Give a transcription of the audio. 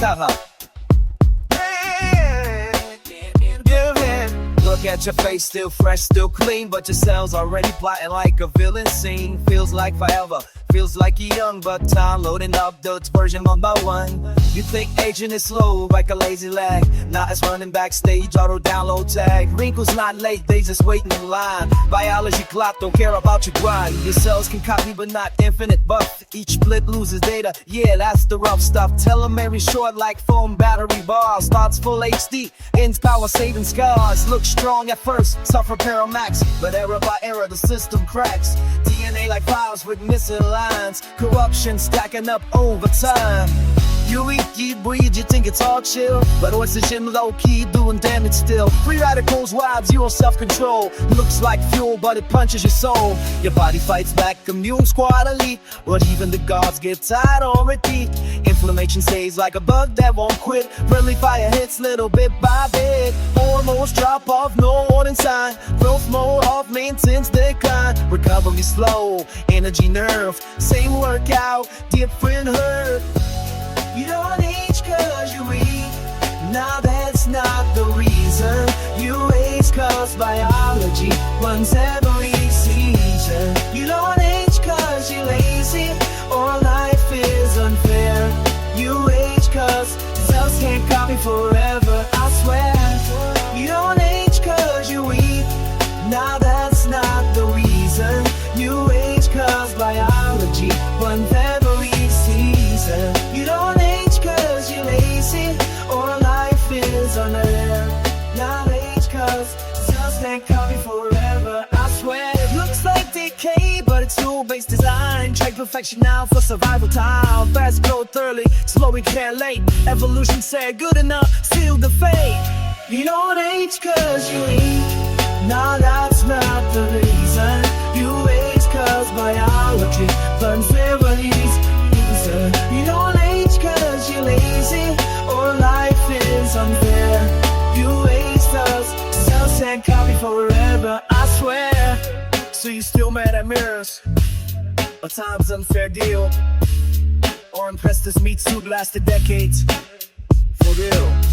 Haha. Give in. Look at your face, still fresh, still clean, but your cells already plotting like a villain scene. Feels like forever, feels like you're young, but time loading up the version one by one. You think aging is slow, like a lazy lag. Now it's running backstage, auto download tag. Wrinkles not late, they just waiting in line. Biology clock don't care about your grind. Your cells can copy but not infinite buff. Each split loses data, yeah, that's the rough stuff. Telomeres short like phone battery bars. Starts full HD, ends power saving scars. Look strong at first, suffer paramax, but error by error the system cracks. DNA like files with missing lines. Corruption stacking up over time. You eat, you breathe, you think it's all chill, but oxygen low-key doing damage still. Free radicals, wild, zero self-control. Looks like fuel, but it punches your soul. Your body fights back, immune squad elite, but even the gods get tired already. Inflammation stays like a bug that won't quit. Friendly fire hits little bit by bit. Hormones drop off, no warning sign. Growth mode off, maintenance decline. Recovery slow, energy nerve. Same workout, different herd. You don't age cause you eat. Now that's not the reason. You age cause biology runs every season. You don't age cause you're lazy or life is unfair. You age cause cells can't copy forever, I swear. You don't age cause you eat. Now that's not the reason. You age cause biology runs every season. You don't age cause you're lazy or life is unfair. Not age cause cells can't copy forever, I swear. It looks like decay, but it's tool-based design. Track perfection now for survival time. Fast growth early, slow we can't late. Evolution said good enough, seal the fate. You don't age cause you eat. No, that's not the reason. You age cause biology burns memories. You don't age cause you're lazy or life is unfair. You age cause cells can't copy forever, I swear. So you still mad at mirrors? A time's unfair deal? Or impressed this meat suit lasted decades? For real.